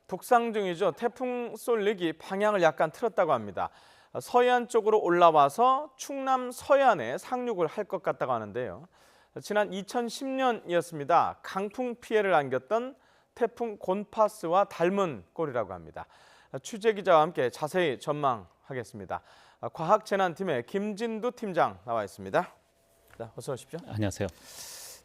북상 중이죠. 태풍 쏠릭이 방향을 약간 틀었다고 합니다. 서해안 쪽으로 올라와서 충남 서해안에 상륙을 할 것 같다고 하는데요. 지난 2010년이었습니다. 강풍 피해를 안겼던 태풍 곤파스와 닮은 꼴이라고 합니다. 취재 기자와 함께 자세히 전망하겠습니다. 과학재난팀의 김진두 팀장 나와 있습니다. 자, 어서 오십시오. 안녕하세요.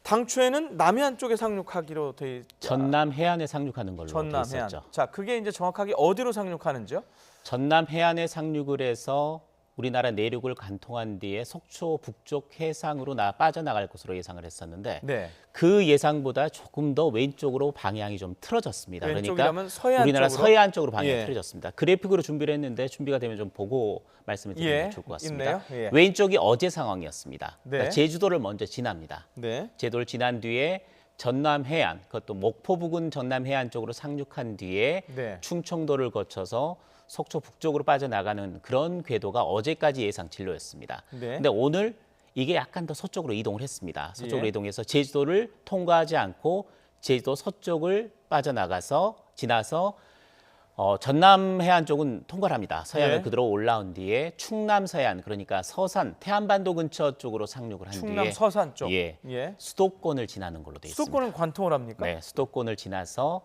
당초에는 남해안 쪽에 상륙하기로 돼 있죠. 전남 해안에 상륙하는 걸로 전남 돼 해안. 있었죠. 자, 그게 이제 정확하게 어디로 상륙하는지요? 전남 해안에 상륙을 해서 우리나라 내륙을 관통한 뒤에 속초 북쪽 해상으로 빠져나갈 것으로 예상을 했었는데 네. 그 예상보다 조금 더 왼쪽으로 방향이 좀 틀어졌습니다. 왼쪽이라면 그러니까 서해안 우리나라 쪽으로? 서해안 쪽으로 방향이 예. 틀어졌습니다. 그래픽으로 준비를 했는데 준비가 되면 좀 보고 말씀을 드리면 예, 좋을 것 같습니다. 있네요. 예. 왼쪽이 어제 상황이었습니다. 네. 그러니까 제주도를 먼저 지납니다. 네. 제주도를 지난 뒤에 전남 해안, 그것도 목포 부근 전남 해안 쪽으로 상륙한 뒤에 네. 충청도를 거쳐서 속초 북쪽으로 빠져나가는 그런 궤도가 어제까지 예상 진로였습니다. 네. 근데 오늘 이게 약간 더 서쪽으로 이동을 했습니다. 서쪽으로 예. 이동해서 제주도를 통과하지 않고 제주도 서쪽을 빠져나가서 지나서 전남 해안 쪽은 통과를 합니다. 서해안을 예. 그대로 올라온 뒤에 충남 서해안, 그러니까 서산, 태안반도 근처 쪽으로 상륙을 한 충남 뒤에 서산 쪽. 예, 예. 수도권을 지나는 걸로 돼 있습니다. 수도권은 관통을 합니까? 네, 수도권을 지나서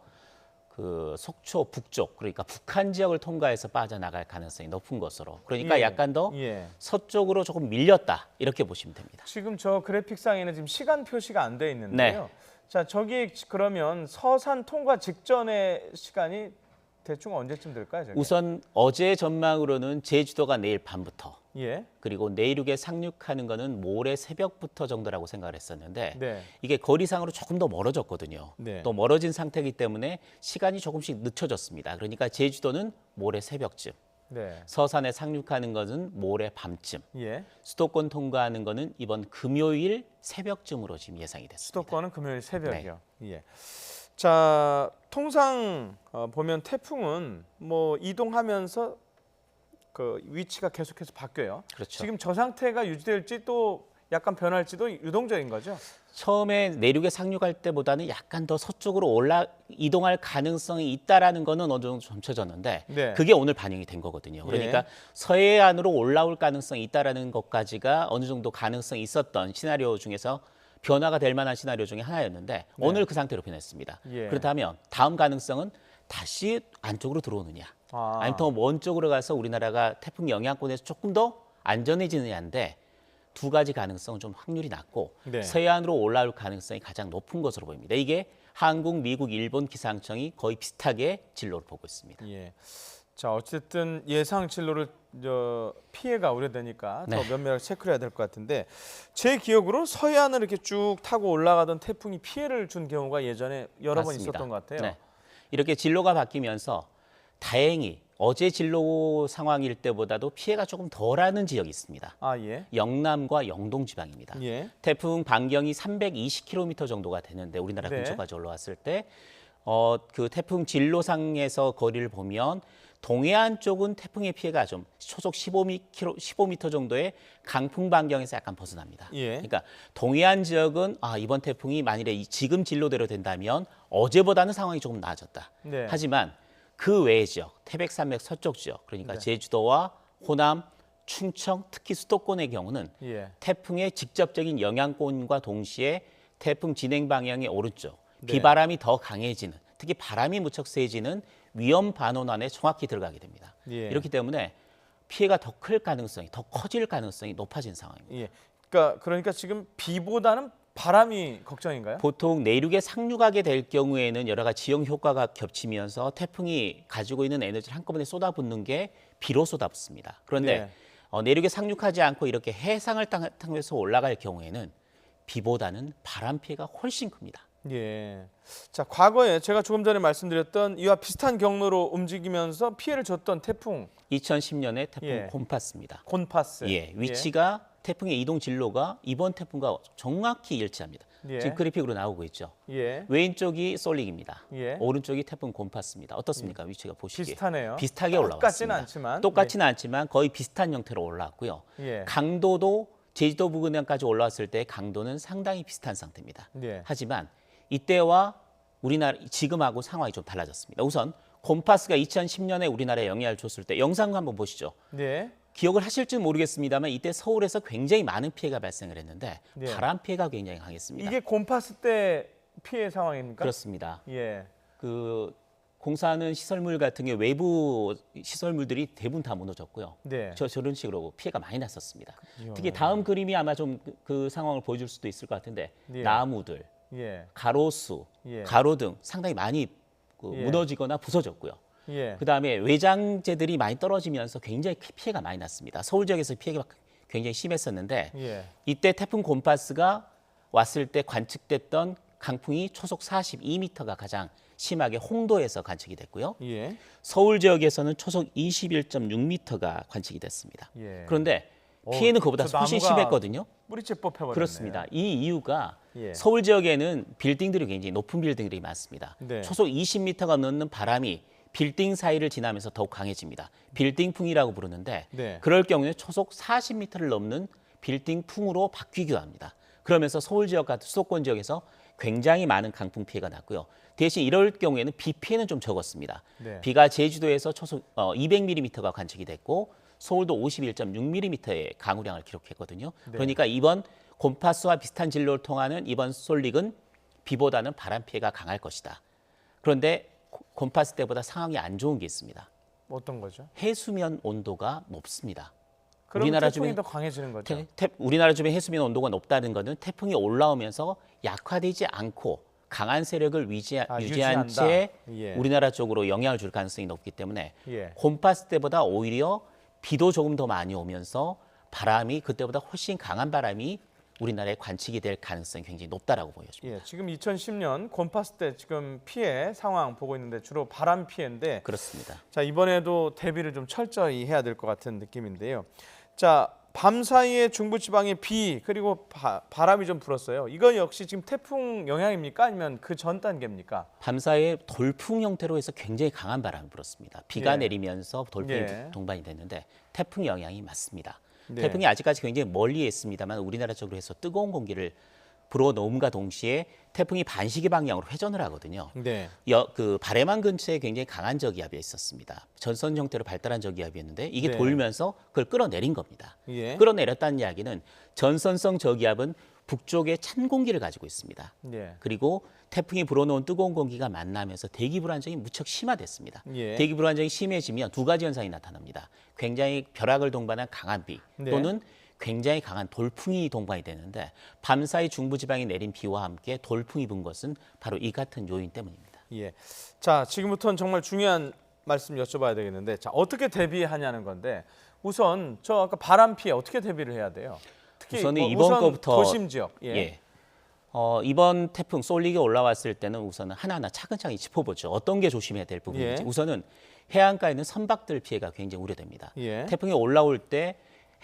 그 속초 북쪽, 그러니까 북한 지역을 통과해서 빠져나갈 가능성이 높은 것으로. 그러니까 예. 약간 더 예. 서쪽으로 조금 밀렸다 이렇게 보시면 됩니다. 지금 저 그래픽상에는 지금 시간 표시가 안 돼 있는데요. 네. 자, 저기 그러면 서산 통과 직전의 시간이 대충 언제쯤 될까요? 저게? 우선 어제 전망으로는 제주도가 내일 밤부터, 예. 그리고 내륙에 상륙하는 거는 모레 새벽부터 정도라고 생각을 했었는데 네. 이게 거리상으로 조금 더 멀어졌거든요. 네. 또 멀어진 상태이기 때문에 시간이 조금씩 늦춰졌습니다. 그러니까 제주도는 모레 새벽쯤, 네. 서산에 상륙하는 것은 모레 밤쯤, 예. 수도권 통과하는 거는 이번 금요일 새벽쯤으로 지금 예상이 됐습니다. 수도권은 금요일 새벽이요. 네. 예. 자, 통상 보면 태풍은 뭐 이동하면서 그 위치가 계속해서 바뀌어요. 그렇죠. 지금 저 상태가 유지될지 또 약간 변할지도 유동적인 거죠. 처음에 내륙에 상륙할 때보다는 약간 더 서쪽으로 이동할 가능성이 있다라는 거는 어느 정도 점쳐졌는데 네. 그게 오늘 반영이 된 거거든요. 그러니까 서해안으로 올라올 가능성이 있다라는 것까지가 어느 정도 가능성이 있었던 시나리오 중에서 변화가 될 만한 시나리오 중에 하나였는데 오늘 그 상태로 변했습니다. 예. 그렇다면 다음 가능성은 다시 안쪽으로 들어오느냐, 아니면 더 먼 쪽으로 가서 우리나라가 태풍 영향권에서 조금 더 안전해지느냐인데 두 가지 가능성은 좀 확률이 낮고 네. 서해안으로 올라올 가능성이 가장 높은 것으로 보입니다. 이게 한국, 미국, 일본 기상청이 거의 비슷하게 진로를 보고 있습니다. 예. 자, 어쨌든 예상 진로를 피해가 우려되니까 더 네. 면밀하게 체크를 해야 될 것 같은데 제 기억으로 서해안을 이렇게 쭉 타고 올라가던 태풍이 피해를 준 경우가 예전에 여러 번 맞습니다. 있었던 것 같아요. 네. 이렇게 진로가 바뀌면서 다행히 어제 진로 상황일 때보다도 피해가 조금 덜하는 지역이 있습니다. 아, 예. 영남과 영동 지방입니다. 예. 태풍 반경이 320km 정도가 되는데 우리나라 네. 근처까지 올라왔을 때 그 태풍 진로상에서 거리를 보면 동해안 쪽은 태풍의 피해가 좀 초속 15m 정도의 강풍 반경에서 약간 벗어납니다. 예. 그러니까 동해안 지역은 이번 태풍이 만일에 지금 진로대로 된다면 어제보다는 상황이 조금 나아졌다. 네. 하지만 그 외의 지역, 태백산맥 서쪽 지역, 그러니까 네. 제주도와 호남, 충청, 특히 수도권의 경우는 예. 태풍의 직접적인 영향권과 동시에 태풍 진행 방향의 오른쪽, 네. 비바람이 더 강해지는, 특히 바람이 무척 세지는 위험 반원안에 정확히 들어가게 됩니다. 예. 이렇기 때문에 피해가 더 클 가능성이, 더 커질 가능성이 높아진 상황입니다. 예. 그러니까 지금 비보다는 바람이 걱정인가요? 보통 내륙에 상륙하게 될 경우에는 여러 가지 지형 효과가 겹치면서 태풍이 가지고 있는 에너지를 한꺼번에 쏟아붓는 게 비로 쏟아붓습니다. 그런데 내륙에 상륙하지 않고 이렇게 해상을 통해서 올라갈 경우에는 비보다는 바람 피해가 훨씬 큽니다. 예. 자, 과거에 제가 조금 전에 말씀드렸던 이와 비슷한 경로로 움직이면서 피해를 줬던 태풍 2010년에 태풍 예. 곤파스입니다. 곤파스. 예, 위치가 태풍의 이동 진로가 이번 태풍과 정확히 일치합니다. 예. 지금 그래픽으로 나오고 있죠. 예. 왼쪽이 쏠릭입니다. 예. 오른쪽이 태풍 곤파스입니다. 어떻습니까? 위치가 보시기에. 비슷하네요. 비슷하게 똑같지는 올라왔습니다. 않지만. 똑같지는 않지만 거의 비슷한 형태로 올라왔고요. 예. 강도도 제주도 부근까지 올라왔을 때 강도는 상당히 비슷한 상태입니다. 예. 하지만 이때와 우리나라 지금하고 상황이 좀 달라졌습니다. 우선 곰파스가 2010년에 우리나라에 영향을 줬을 때 영상 한번 보시죠. 네. 기억을 하실지 모르겠습니다만 이때 서울에서 굉장히 많은 피해가 발생을 했는데 네. 바람 피해가 굉장히 강했습니다. 이게 곰파스 때 피해 상황입니까? 그렇습니다. 예. 그 공사하는 시설물 같은 게 외부 시설물들이 대부분 다 무너졌고요. 네. 저런 식으로 피해가 많이 났었습니다. 그렇군요. 특히 다음 그림이 아마 좀 그 상황을 보여줄 수도 있을 것 같은데 예. 나무들, 예. 가로수, 예. 가로등 상당히 많이 예. 무너지거나 부서졌고요. 예. 그다음에 외장재들이 많이 떨어지면서 굉장히 피해가 많이 났습니다. 서울 지역에서 피해가 굉장히 심했었는데 예. 이때 태풍 곰파스가 왔을 때 관측됐던 강풍이 초속 42m가 가장 심하게 홍도에서 관측이 됐고요. 예. 서울 지역에서는 초속 21.6m가 관측이 됐습니다. 예. 그런데 피해는 그보다 저 훨씬 나무가 심했거든요. 뿌리째 뽑혀버렸네요. 그렇습니다. 이 이유가 예. 서울 지역에는 빌딩들이 굉장히 높은 빌딩들이 많습니다. 네. 초속 20m가 넘는 바람이 빌딩 사이를 지나면서 더욱 강해집니다. 빌딩풍이라고 부르는데 네. 그럴 경우에 초속 40m를 넘는 빌딩풍으로 바뀌기도 합니다. 그러면서 서울 지역 같은 수도권 지역에서 굉장히 많은 강풍 피해가 났고요. 대신 이럴 경우에는 비 피해는 좀 적었습니다. 네. 비가 제주도에서 초속 200mm가 관측이 됐고 서울도 51.6mm의 강우량을 기록했거든요. 네. 그러니까 이번 곰파스와 비슷한 진로를 통하는 이번 솔릭은 비보다는 바람 피해가 강할 것이다. 그런데 곰파스 때보다 상황이 안 좋은 게 있습니다. 어떤 거죠? 해수면 온도가 높습니다. 그럼 우리나라 태풍이 주변- 더 강해지는 거죠? 우리나라 주변 해수면 온도가 높다는 것은 태풍이 올라오면서 약화되지 않고 강한 세력을 유지한 유지한다. 채 예. 우리나라 쪽으로 영향을 줄 가능성이 높기 때문에 예. 곰파스 때보다 오히려 비도 조금 더 많이 오면서 바람이 그때보다 훨씬 강한 바람이 우리나라에 관측이 될 가능성이 굉장히 높다라고 보여집니다. 예. 지금 2010년 곰파스 때 지금 피해 상황 보고 있는데 주로 바람 피해인데 그렇습니다. 자, 이번에도 대비를 좀 철저히 해야 될 것 같은 느낌인데요. 자, 밤 사이에 중부지방에 비 그리고 바람이 좀 불었어요. 이거 역시 지금 태풍 영향입니까? 아니면 그 전 단계입니까? 밤사이에 돌풍 형태로 해서 굉장히 강한 바람이 불었습니다. 비가 예. 내리면서 돌풍이 예. 동반이 됐는데 태풍 영향이 맞습니다. 네. 태풍이 아직까지 굉장히 멀리 있습니다만 우리나라 쪽으로 해서 뜨거운 공기를 불어넣음과 동시에 태풍이 반시계 방향으로 회전을 하거든요. 네. 그 바레만 근처에 굉장히 강한 저기압이 있었습니다. 전선 형태로 발달한 저기압이었는데 이게 네. 돌면서 그걸 끌어내린 겁니다. 예. 끌어내렸다는 이야기는 전선성 저기압은 북쪽에 찬 공기를 가지고 있습니다. 예. 그리고 태풍이 불어놓은 뜨거운 공기가 만나면서 대기 불안정이 무척 심화됐습니다. 예. 대기 불안정이 심해지면 두 가지 현상이 나타납니다. 굉장히 벼락을 동반한 강한 비 네. 또는 굉장히 강한 돌풍이 동반이 되는데 밤사이 중부지방에 내린 비와 함께 돌풍이 분 것은 바로 이 같은 요인 때문입니다. 예. 자, 지금부터는 정말 중요한 말씀 여쭤봐야 되겠는데, 자, 어떻게 대비하냐는 건데, 우선 저 아까 바람 피해 어떻게 대비를 해야 돼요? 특히 우선은 뭐 이번 우선 거부터 도심 지역. 예. 예. 이번 태풍 솔릭이 올라왔을 때는 우선은 하나하나 차근차근 짚어보죠. 어떤 게 조심해야 될 부분인지. 예. 우선은 해안가에 있는 선박들 피해가 굉장히 우려됩니다. 예. 태풍이 올라올 때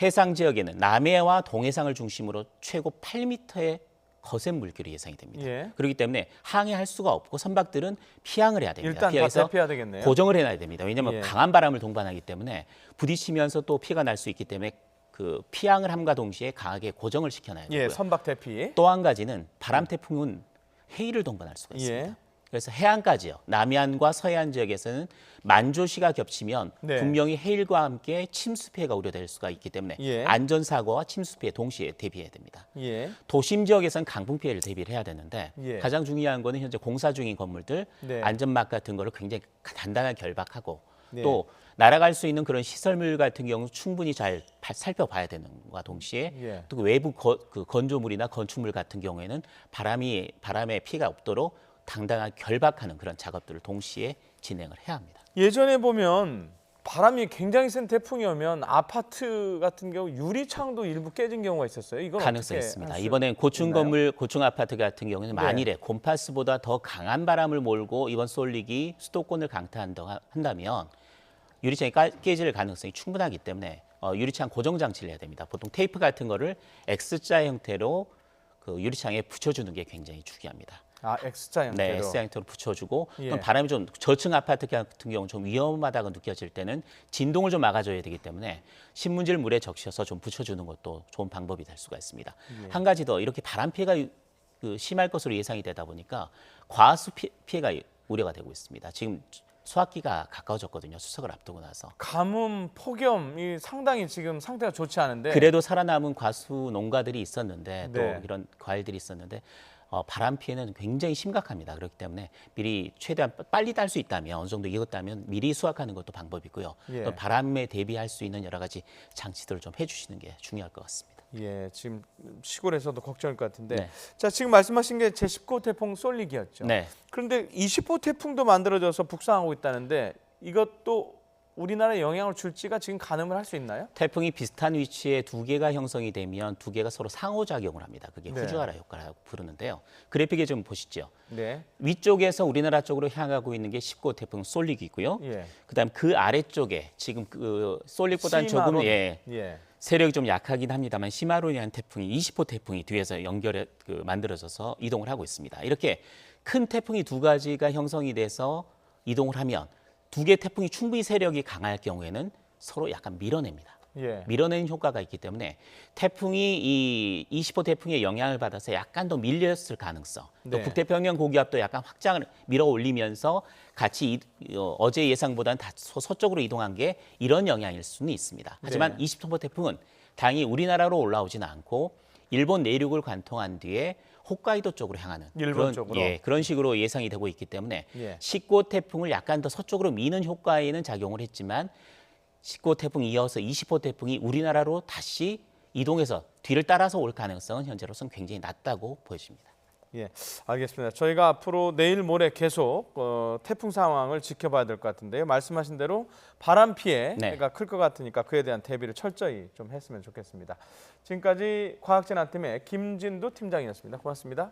해상 지역에는 남해와 동해상을 중심으로 최고 8m의 거센 물결이 예상이 됩니다. 예. 그렇기 때문에 항해할 수가 없고 선박들은 피항을 해야 됩니다. 일단 다 피해서 대피해야 되겠네요. 고정을 해놔야 됩니다. 왜냐하면 예. 강한 바람을 동반하기 때문에 부딪히면서 또 피해가 날 수 있기 때문에 그 피항을 함과 동시에 강하게 고정을 시켜놔야 되고요. 예, 선박 대피. 또 한 가지는 바람 태풍은 해일을 동반할 수가 있습니다. 예. 그래서 해안가지요. 남해안과 서해안 지역에서는 만조시가 겹치면 네. 분명히 해일과 함께 침수 피해가 우려될 수가 있기 때문에 예. 안전사고와 침수 피해 동시에 대비해야 됩니다. 예. 도심 지역에서는 강풍 피해를 대비를 해야 되는데 예. 가장 중요한 거는 현재 공사 중인 건물들 네. 안전막 같은 거를 굉장히 단단하게 결박하고 네. 또 날아갈 수 있는 그런 시설물 같은 경우 충분히 잘 살펴봐야 되는 것과 동시에 예. 또 외부 그 건조물이나 건축물 같은 경우에는 바람에 피해가 없도록 당당하게 결박하는 그런 작업들을 동시에 진행을 해야 합니다. 예전에 보면 바람이 굉장히 센 태풍이 오면 아파트 같은 경우 유리창도 일부 깨진 경우가 있었어요. 이건 가능성이 어떻게 있습니다. 할수 이번엔 고층 있나요? 건물, 고층 아파트 같은 경우는 네. 만일에 곰파스보다 더 강한 바람을 몰고 이번 솔릭이 수도권을 강타한다면 유리창이 깨질 가능성이 충분하기 때문에 유리창 고정 장치를 해야 됩니다. 보통 테이프 같은 거를 X자 형태로 그 유리창에 붙여주는 게 굉장히 중요합니다. 아, X자 형태로. 네, X 형태로 붙여주고 예. 그럼 바람이 좀 저층 아파트 같은 경우 좀 위험하다고 느껴질 때는 진동을 좀 막아줘야 되기 때문에 신문지를 물에 적셔서 좀 붙여주는 것도 좋은 방법이 될 수가 있습니다. 예. 한 가지 더 이렇게 바람 피해가 심할 것으로 예상이 되다 보니까 과수 피해가 우려가 되고 있습니다. 지금 수확기가 가까워졌거든요. 추석을 앞두고 나서. 가뭄, 폭염이 상당히 지금 상태가 좋지 않은데 그래도 살아남은 과수 농가들이 있었는데 또 네. 이런 과일들이 있었는데 바람 피해는 굉장히 심각합니다. 그렇기 때문에 미리 최대한 빨리 딸 수 있다면 어느 정도 익었다면 미리 수확하는 것도 방법이고요. 예. 또 바람에 대비할 수 있는 여러 가지 장치들을 좀 해주시는 게 중요할 것 같습니다. 예, 지금 시골에서도 걱정일 것 같은데 네. 자, 지금 말씀하신 게 제19호 태풍 쏠릭이었죠. 네. 그런데 20호 태풍도 만들어져서 북상하고 있다는데 이것도 우리나라에 영향을 줄지가 지금 가늠을 할 수 있나요? 태풍이 비슷한 위치에 두 개가 형성이 되면 두 개가 서로 상호작용을 합니다. 그게 네. 후지와라 효과라고 부르는데요. 그래픽에 좀 보시죠. 네. 위쪽에서 우리나라 쪽으로 향하고 있는 게 19호 태풍 쏠릭이고요. 예. 그다음 그 아래쪽에 지금 그 쏠릭보다는 조금 예. 세력이 좀 약하긴 합니다만 시마론이라는 태풍이 20호 태풍이 뒤에서 연결해 만들어져서 이동을 하고 있습니다. 이렇게 큰 태풍이 두 가지가 형성이 돼서 이동을 하면 두 개 태풍이 충분히 세력이 강할 경우에는 서로 약간 밀어냅니다. 예. 밀어내는 효과가 있기 때문에 태풍이 이 20호 태풍의 영향을 받아서 약간 더 밀렸을 가능성, 또 네. 북태평양 고기압도 약간 확장을 밀어 올리면서 같이 어제 예상보다는 다소 서쪽으로 이동한 게 이런 영향일 수는 있습니다. 하지만 네. 20호 태풍은 당연히 우리나라로 올라오지는 않고 일본 내륙을 관통한 뒤에 홋카이도 쪽으로 향하는 일본 쪽으로? 그런 식으로 예상이 되고 있기 때문에 예. 19호 태풍을 약간 더 서쪽으로 미는 효과에는 작용을 했지만 19호 태풍 이어서 20호 태풍이 우리나라로 다시 이동해서 뒤를 따라서 올 가능성은 현재로서는 굉장히 낮다고 보여집니다. 예, 알겠습니다. 저희가 앞으로 내일 모레 계속 태풍 상황을 지켜봐야 될 것 같은데요. 말씀하신 대로 바람 피해가 네. 클 것 같으니까 그에 대한 대비를 철저히 좀 했으면 좋겠습니다. 지금까지 과학재난팀의 김진두 팀장이었습니다. 고맙습니다.